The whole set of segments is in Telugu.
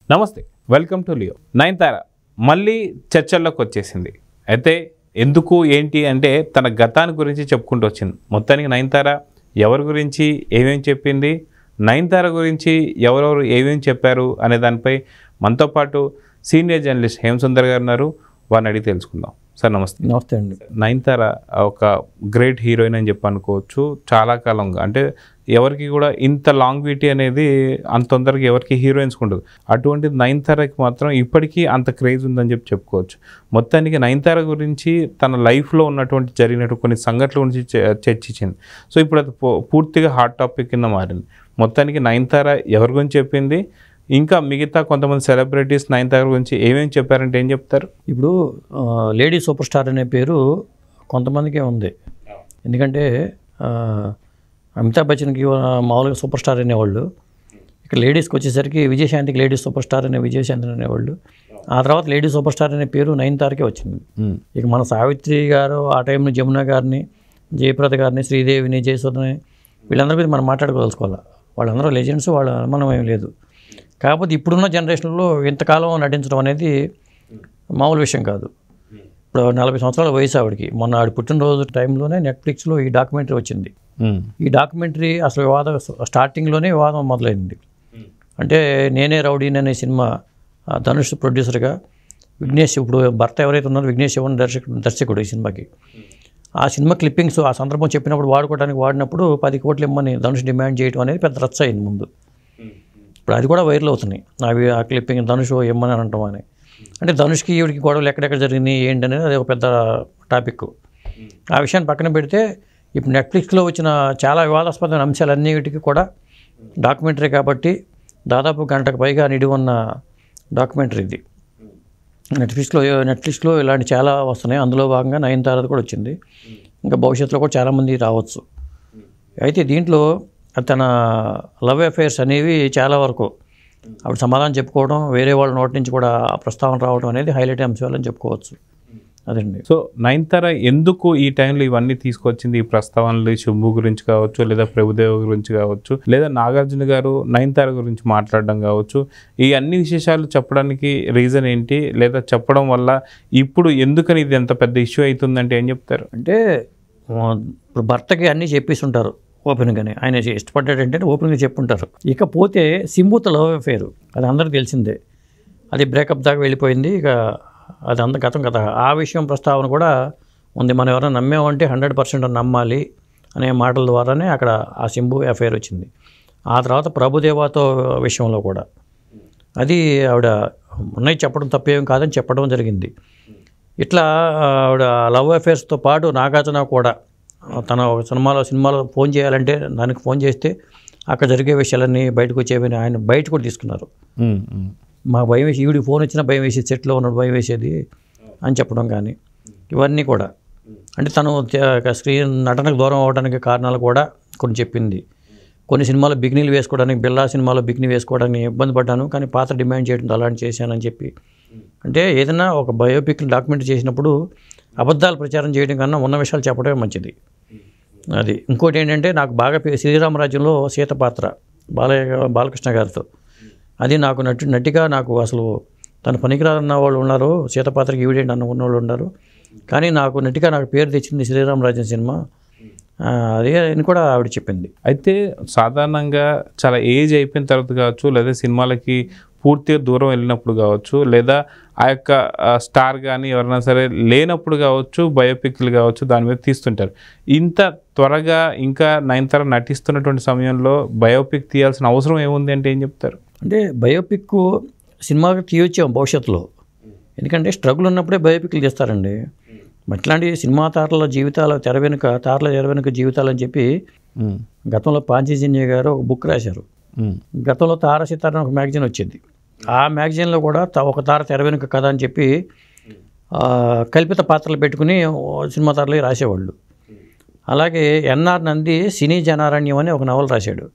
నమస్తే, వెల్కమ్ టు లియో. నయనతార మళ్ళీ చర్చల్లోకి వచ్చేసింది. అయితే ఎందుకు ఏంటి అంటే తన గతాన్ని గురించి చెప్పుకుంటూ వచ్చింది. మొత్తానికి నయనతార ఎవరి గురించి ఏమేమి చెప్పింది, నయనతార గురించి ఎవరెవరు ఏమేమి చెప్పారు అనే దానిపై మనతో పాటు సీనియర్ జర్నలిస్ట్ హేమసుందర్ గారు ఉన్నారు. వారిని అడిగి తెలుసుకుందాం. సార్ నమస్తే. నమస్తే అండి. నయనతార ఒక గ్రేట్ హీరోయిన్ అని చెప్పి అనుకోవచ్చు. చాలా కాలంగా అంటే ఎవరికి కూడా ఇంత లాంగ్విటీ అనేది అంత తొందరగా ఎవరికి హీరోయిన్స్కి ఉండదు. అటువంటి నయనతారకి మాత్రం ఇప్పటికీ అంత క్రేజ్ ఉందని చెప్పి చెప్పుకోవచ్చు. మొత్తానికి నయనతార గురించి తన లైఫ్లో ఉన్నటువంటి జరిగినటువంటి కొన్ని సంఘటనల గురించి చర్చించింది. సో ఇప్పుడు అది పూర్తిగా హాట్ టాపిక్ కింద మారింది. మొత్తానికి నయనతార ఎవరి గురించి చెప్పింది, ఇంకా మిగతా కొంతమంది సెలబ్రిటీస్ నయనతార గురించి ఏమేమి చెప్పారంటే ఏం చెప్తారు? ఇప్పుడు లేడీ సూపర్ స్టార్ అనే పేరు కొంతమందికే ఉంది. ఎందుకంటే అమితాబ్ బచ్చన్కి మామూలుగా సూపర్ స్టార్ అనేవాళ్ళు, ఇక లేడీస్కి వచ్చేసరికి విజయశాంతికి లేడీ సూపర్ స్టార్ అనే విజయశాంతి అనేవాళ్ళు. ఆ తర్వాత లేడీ సూపర్ స్టార్ అనే పేరు నయనతారకే వచ్చింది. ఇక మన సావిత్రి గారు ఆ టైంలో జమున గారిని, జయప్రద గారిని, శ్రీదేవిని, జయసుధని వీళ్ళందరి గురించి మనం మాట్లాడుకోదలుచుకోవాలి. వాళ్ళందరూ లెజెండ్స్, వాళ్ళ అనుమానం ఏం లేదు. కాకపోతే ఇప్పుడున్న జనరేషన్లో ఇంతకాలం నటించడం అనేది మామూలు విషయం కాదు. ఇప్పుడు 40 సంవత్సరాల వయసు ఆవిడకి. మొన్న ఆవిడ పుట్టినరోజు టైంలోనే నెట్ఫ్లిక్స్లో ఈ డాక్యుమెంటరీ వచ్చింది. ఈ డాక్యుమెంటరీ అసలు వివాదం స్టార్టింగ్లోనే వివాదం మొదలైంది. అంటే నేనే రౌడీని అనే సినిమా ధనుష్ ప్రొడ్యూసర్గా, విఘ్నేష్ ఇప్పుడు భర్త ఎవరైతే ఉన్నారో విఘ్నేష్ శివన్ దర్శకుడు ఈ సినిమాకి. ఆ సినిమా క్లిప్పింగ్స్ ఆ సందర్భం చెప్పినప్పుడు వాడినప్పుడు 10 కోట్లు ఇమ్మని ధనుష్ డిమాండ్ చేయడం అనేది పెద్ద రచ్చ అయింది ముందు. ఇప్పుడు అది కూడా వైరల్ అవుతున్నాయి. అవి ఆ క్లిప్పింగ్ ధనుష్ ఇమ్మని అనటం అని. అంటే ధనుష్కి ఈవిడికి గొడవలు ఎక్కడెక్కడ జరిగినాయి ఏంటి అనేది అది ఒక పెద్ద టాపిక్. ఆ విషయాన్ని పక్కన పెడితే ఇప్పుడు నెట్ఫ్లిక్స్లో వచ్చిన చాలా వివాదాస్పదమైన అంశాలన్నిటికీ కూడా డాక్యుమెంటరీ కాబట్టి దాదాపు గంటకు పైగా నిడి ఉన్న డాక్యుమెంటరీ ఇది. నెట్ఫ్లిక్స్లో ఇలాంటి చాలా వస్తున్నాయి. అందులో భాగంగా నయనతారది కూడా వచ్చింది. ఇంకా భవిష్యత్తులో కూడా చాలామంది రావచ్చు. అయితే దీంట్లో తన లవ్ అఫైర్స్ అనేవి చాలా వరకు ఆవిడ సమాధానం చెప్పుకోవడం, వేరే వాళ్ళ నోటి నుంచి కూడా ప్రస్తావన రావడం అనేది హైలైట్ అంశాలని చెప్పుకోవచ్చు. అదండి. సో నయనతార ఎందుకు ఈ టైంలో ఇవన్నీ తీసుకొచ్చింది? ఈ ప్రస్తావనలు శుంభు గురించి కావచ్చు, లేదా ప్రభుదేవ గురించి కావచ్చు, లేదా నాగార్జున గారు నయనతార గురించి మాట్లాడడం కావచ్చు, ఈ అన్ని విశేషాలు చెప్పడానికి రీజన్ ఏంటి, లేదా చెప్పడం వల్ల ఇప్పుడు ఎందుకని ఇది ఎంత పెద్ద ఇష్యూ అవుతుందంటే ఏం చెప్తారు? అంటే ఇప్పుడు భర్తకి అన్నీ చెప్పేసి ఉంటారు ఓపెన్గానే. ఆయన ఇష్టపడ్డాడంటే ఓపెన్గా చెప్పుంటారు. ఇకపోతే సింబుతో లవ్ అఫేర్ అది అందరికీ తెలిసిందే. అది బ్రేకప్ దాకా వెళ్ళిపోయింది. ఇక అది గతం కథ. ఆ విషయం ప్రస్తావన కూడా ఉంది. మనం ఎవరైనా నమ్మామంటే 100% నమ్మాలి అనే మాటల ద్వారానే అక్కడ ఆ సింబు అఫేర్ వచ్చింది. ఆ తర్వాత ప్రభుదేవాతో విషయంలో కూడా అది ఆవిడ ఉన్నాయి చెప్పడం తప్పేం కాదని చెప్పడం జరిగింది. ఇట్లా ఆవిడ లవ్ అఫేర్స్తో పాటు నాగార్జున కూడా తన సినిమాలో ఫోన్ చేయాలంటే దానికి ఫోన్ చేస్తే అక్కడ జరిగే విషయాలన్నీ బయటకు వచ్చేవని ఆయన బయట కూడా తీసుకున్నారు. మాకు భయం వేసి, ఈవిడికి ఫోన్ వచ్చినా భయం వేసేది, సెట్లో ఉన్నాడు భయం వేసేది అని చెప్పడం కానీ ఇవన్నీ కూడా అంటే తను స్క్రీన్ నటనకు దూరం అవ్వడానికి కారణాలు కూడా కొన్ని చెప్పింది. కొన్ని సినిమాలో బిగినీలు వేసుకోవడానికి, బిల్లా సినిమాలో బిగినీ వేసుకోవడానికి ఇబ్బంది పడ్డాను, కానీ పాత్ర డిమాండ్ చేయడం అలాంటి చేశానని చెప్పి. అంటే ఏదైనా ఒక బయోపిక్ డాక్యుమెంటరీ చేసినప్పుడు అబద్ధాలు ప్రచారం చేయడం కన్నా ఉన్న విషయాలు చెప్పడమే మంచిది. అది. ఇంకోటి ఏంటంటే నాకు బాగా శ్రీరామరాజ్యంలో సీత పాత్ర బాలకృష్ణ గారితో, అది నాకు నటిగా నాకు అసలు తను పనికిరాదన్న వాళ్ళు ఉన్నారు, సీత పాత్రకి ఈవిడేంటి అన్న ఉన్నవాళ్ళు ఉన్నారు, కానీ నాకు నటిగా నాకు పేరు తెచ్చింది శ్రీరామరాజ్యం సినిమా. అదే అని కూడా ఆవిడ చెప్పింది. అయితే సాధారణంగా చాలా ఏజ్ అయిపోయిన తర్వాత కావచ్చు, లేదా సినిమాలకి పూర్తిగా దూరం వెళ్ళినప్పుడు కావచ్చు, లేదా ఆ యొక్క స్టార్ కానీ ఎవరైనా సరే లేనప్పుడు కావచ్చు, బయోపిక్లు కావచ్చు దాని మీద తీస్తుంటారు. ఇంత త్వరగా ఇంకా నయనతార నటిస్తున్నటువంటి సమయంలో బయోపిక్ తీయాల్సిన అవసరం ఏముంది అంటే ఏం చెప్తారు? అంటే బయోపిక్ సినిమాకి తీయొచ్చాం భవిష్యత్తులో, ఎందుకంటే స్ట్రగుల్ ఉన్నప్పుడే బయోపిక్లు తీస్తారండి. ఇట్లాంటి సినిమా తారల జీవితాలు తెర వెనుక జీవితాలు అని చెప్పి గతంలో పాంచజన్య గారు ఒక బుక్ రాశారు. గతంలో తార సితార ఒక మ్యాగజైన్ వచ్చింది. ఆ మ్యాగజైన్లో కూడా ఒక తార తెర వెనుక కథ అని చెప్పి కల్పిత పాత్రలు పెట్టుకుని సినిమా తారలు రాసేవాళ్ళు. అలాగే ఎన్ఆర్ నంది సినీ జనారణ్యం అని ఒక నవల రాశాడు.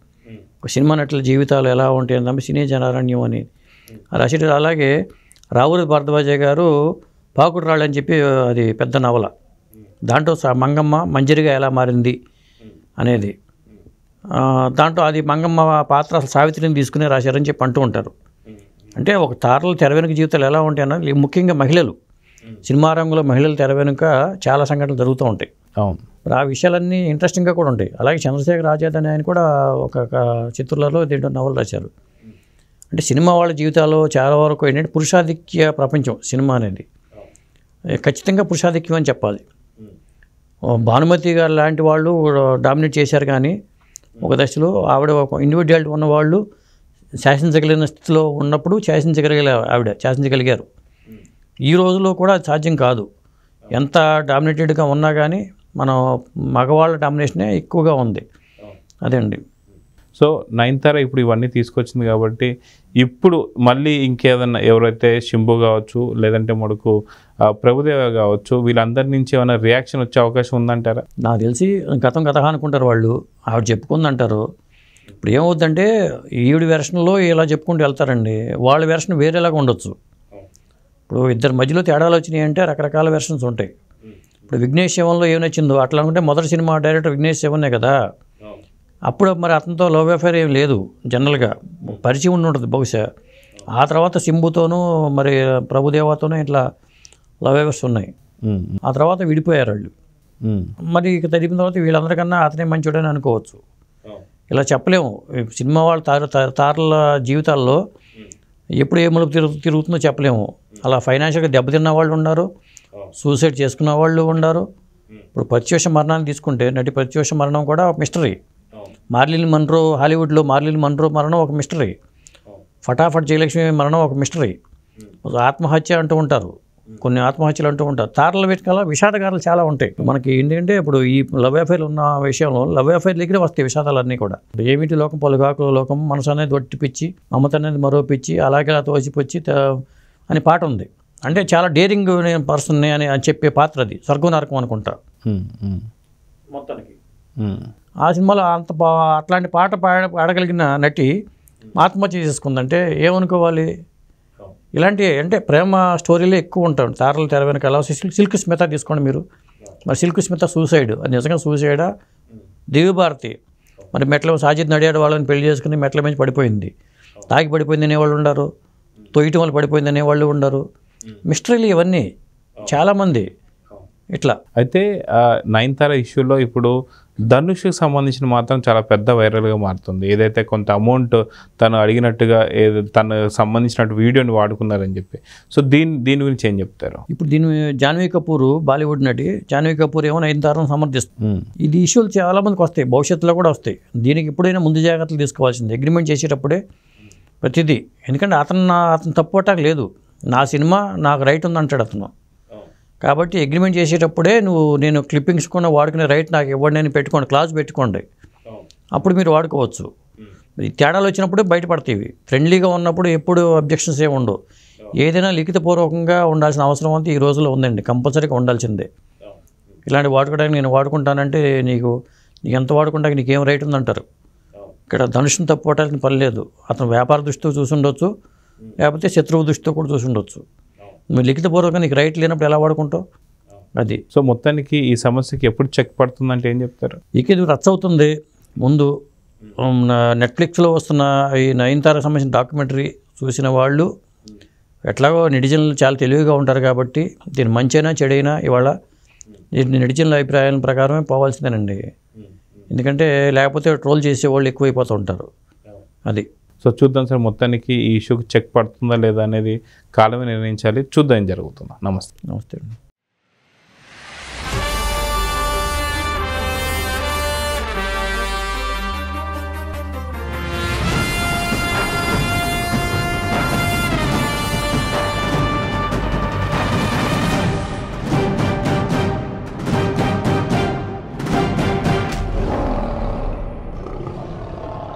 సినిమా నటుల జీవితాలు ఎలా ఉంటాయని తప్ప సినీ జనారణ్యం అని రాశాడు. అలాగే రావుల భరద్వాజ గారు పాకుడు రాళ్ళు అని చెప్పి అది పెద్ద నవల. దాంట్లో మంగమ్మ మంజరిగా ఎలా మారింది అనేది, దాంట్లో అది మంగమ్మ పాత్ర సావిత్రిని తీసుకునే రాశారని చెప్పి అంటూ ఉంటారు. అంటే ఒక తారలు తెర వెనుక జీవితాలు ఎలా ఉంటాయన్నా ముఖ్యంగా మహిళలు సినిమా రంగంలో మహిళలు తెర వెనుక చాలా సంఘటనలు జరుగుతూ ఉంటాయి. అవును. ఆ విషయాలన్నీ ఇంట్రెస్టింగ్గా కూడా ఉంటాయి. అలాగే చంద్రశేఖర్ ఆజాద్ అని ఆయన కూడా ఒక చిత్రులలో దీంట్లో నవలు రాశారు. అంటే సినిమా వాళ్ళ జీవితాల్లో చాలా వరకు ఏంటంటే పురుషాధిక్య ప్రపంచం సినిమా అనేది. ఖచ్చితంగా పురుషాధిక్యం అని చెప్పాలి. భానుమతి గారు లాంటి వాళ్ళు డామినేట్ చేశారు, కానీ ఒక దశలో ఆవిడ ఒక ఇండివిజువాలిటీ ఉన్నవాళ్ళు శాసించగలిగిన స్థితిలో ఉన్నప్పుడు శాసించగలిగారు. ఈ రోజులో కూడా సాధ్యం కాదు. ఎంత డామినేటెడ్గా ఉన్నా కానీ మనం మగవాళ్ళ డామినేషనే ఎక్కువగా ఉంది. అదే అండి. సో నయనతార ఇప్పుడు ఇవన్నీ తీసుకొచ్చింది కాబట్టి ఇప్పుడు మళ్ళీ ఇంకేదన్నా ఎవరైతే శంభు కావచ్చు, లేదంటే మడుకు ప్రభుదేవ కావచ్చు, వీళ్ళందరి నుంచి ఏమైనా రియాక్షన్ వచ్చే అవకాశం ఉందంటారా? నాకు తెలిసి గతం కథ అనుకుంటారు వాళ్ళు, ఆవిడ చెప్పుకుందంటారు. ఇప్పుడు ఏమవుద్దంటే ఈవిడ వెర్షన్లో ఇలా చెప్పుకుంటూ వెళ్తారండి, వాళ్ళ వెర్షన్ వేరేలాగా ఉండొచ్చు. ఇప్పుడు ఇద్దరి మధ్యలో తేడాలు వచ్చినాయి అంటే రకరకాల వెర్షన్స్ ఉంటాయి. ఇప్పుడు విఘ్నేష్ శివన్లో ఏం నచ్చిందో అట్లా అనుకుంటే మొదటి సినిమా డైరెక్టర్ విఘ్నేష్ శివన్నే కదా. అప్పుడు మరి అతనితో లవ్ అఫేర్ ఏం లేదు, జనరల్గా పరిచయం ఉండి ఉంటుంది బహుశా. ఆ తర్వాత శంభుతోనూ మరి ప్రభుదేవతోనూ ఇట్లా లవ్ అఫేర్స్ ఉన్నాయి. ఆ తర్వాత విడిపోయారు వాళ్ళు. మరి ఇక తెలిపిన తర్వాత వీళ్ళందరికన్నా అతనే మంచోడని అనుకోవచ్చు. ఇలా చెప్పలేము. సినిమా వాళ్ళ తారల జీవితాల్లో ఎప్పుడు ఏ మలుపు తిరుగుతుందో చెప్పలేము. అలా ఫైనాన్షియల్గా దెబ్బతిన్న వాళ్ళు ఉన్నారు, సూసైడ్ చేసుకున్న వాళ్ళు ఉన్నారు. ఇప్పుడు ప్రత్యూష మరణాన్ని తీసుకుంటే నటి ప్రత్యూష మరణం కూడా ఒక మిస్టరీ. మార్లిన్ మన్రో, హాలీవుడ్లో మార్లిన్ మన్రో మరణం ఒక మిస్టరీ. ఫటాఫట్ జయలక్ష్మి మరణం ఒక మిస్టరీ. ఆత్మహత్య అంటూ ఉంటారు, కొన్ని ఆత్మహత్యలు అంటూ ఉంటారు. తారల వెనకాల విషాదగారాలు చాలా ఉంటాయి. మనకి ఏంటంటే ఇప్పుడు ఈ లవ్ అఫైర్ ఉన్న విషయంలో లవ్ అఫైర్ దగ్గర వస్తాయి విషాదాలన్నీ కూడా. ఏమిటి లోకం పొలుగాకుల లోకం, మనసు అనేది ఒట్టిపిచ్చి, మమత అనేది మరో పిచ్చి, అలాగే తోసిపుచ్చి అని పాట ఉంది. అంటే చాలా డేరింగ్ పర్సన్ అని చెప్పే పాత్ర అది. స్వర్గం నరకం అనుకుంటా మొత్తానికి. ఆ సినిమాలో అట్లాంటి పాట పాడగలిగిన నటి ఆత్మహత్య చేసుకుందంటే ఏమనుకోవాలి? ఇలాంటి అంటే ప్రేమ స్టోరీలే ఎక్కువ ఉంటాయి తారలు తెర వెనక. ఎలా సిల్క్ స్మిత తీసుకోండి మీరు, మరి సిల్క్ స్మిత సూసైడ్, అది నిజంగా సూసైడా? దేవిభారతి మరి మెట్ల సాజిద్ నడియాడు వాళ్ళని పెళ్లి చేసుకుని మెట్ల మించి పడిపోయింది, తాగి పడిపోయింది అనేవాళ్ళు ఉండరు, తొయ్యటం వల్ల పడిపోయింది అనేవాళ్ళు ఉండరు. మిస్టరీలు ఇవన్నీ చాలామంది ఇట్లా. అయితే నయనతార ఇష్యూలో ఇప్పుడు ధనుష్కి సంబంధించిన మాత్రం చాలా పెద్ద వైరల్గా మారుతుంది. ఏదైతే కొంత అమౌంట్ తను అడిగినట్టుగా తను సంబంధించినట్టు వీడియోని వాడుకున్నారని చెప్పి. సో దీని గురించి ఏం చెప్తారు? ఇప్పుడు జాన్వీ కపూర్, బాలీవుడ్ నటి జాన్వీ కపూర్ ఏమో నయనతారను సమర్థిస్తుంది. ఇది ఇష్యూలు చాలామందికి వస్తాయి, భవిష్యత్తులో కూడా వస్తాయి. దీనికి ఎప్పుడైనా ముందు జాగ్రత్తలు తీసుకోవాల్సింది. అగ్రిమెంట్ చేసేటప్పుడే ప్రతిదీ. ఎందుకంటే అతను తప్పుపట్టక లేదు. నా సినిమా నాకు రైట్ ఉందంటాడు అతను. కాబట్టి అగ్రిమెంట్ చేసేటప్పుడే నేను క్లిప్పింగ్స్ కూడా వాడుకునే రైట్ నాకు ఇవ్వండి అని పెట్టుకోండి, క్లాజ్ పెట్టుకోండి, అప్పుడు మీరు వాడుకోవచ్చు. తేడాలు వచ్చినప్పుడు బయటపడతాయి. ఫ్రెండ్లీగా ఉన్నప్పుడు ఎప్పుడు అబ్జెక్షన్స్ ఏమి ఉండవు. ఏదైనా లిఖితపూర్వకంగా ఉండాల్సిన అవసరం అంతా ఈ రోజుల్లో ఉందండి, కంపల్సరీగా ఉండాల్సిందే. ఇలాంటి వాడుకోవడానికి నేను వాడుకుంటానంటే నీకు ఎంత వాడుకుంటానికి నీకేం రైట్ ఉందంటారు. ఇక్కడ ధనుషుని తప్పు పట్టాల్సిన పని లేదు. అతను వ్యాపార దృష్టితో చూసి ఉండొచ్చు, లేకపోతే శత్రువు దృష్టితో కూడా చూసి ఉండొచ్చు. నువ్వు లిఖితపూర్వకంగా నీకు రైట్ లేనప్పుడు ఎలా వాడుకుంటావు? అది. సో మొత్తానికి ఈ సమస్యకి ఎప్పుడు చెక్ పడుతుందంటే ఏం చెప్తారు? ఇక ఇది రచ్చ అవుతుంది. ముందు నెట్ఫ్లిక్స్లో వస్తున్న ఈ నయనతారకు సంబంధించిన డాక్యుమెంటరీ చూసిన వాళ్ళు ఎట్లాగో నెటిజన్లు చాలా తెలివిగా ఉంటారు కాబట్టి దీని మంచైనా చెడైనా ఇవాళ నెటిజన్ల అభిప్రాయాల ప్రకారమే పోవాల్సిందేనండి. ఎందుకంటే లేకపోతే ట్రోల్ చేసేవాళ్ళు ఎక్కువైపోతూ ఉంటారు. అది. సో చూద్దాం సార్, మొత్తానికి ఈ ఇష్యూకి చెక్ పడుతుందా లేదా అనేది కాలమే నిర్ణయించాలి. చూద్దాం ఏం జరుగుతుందా. నమస్తే. నమస్తే.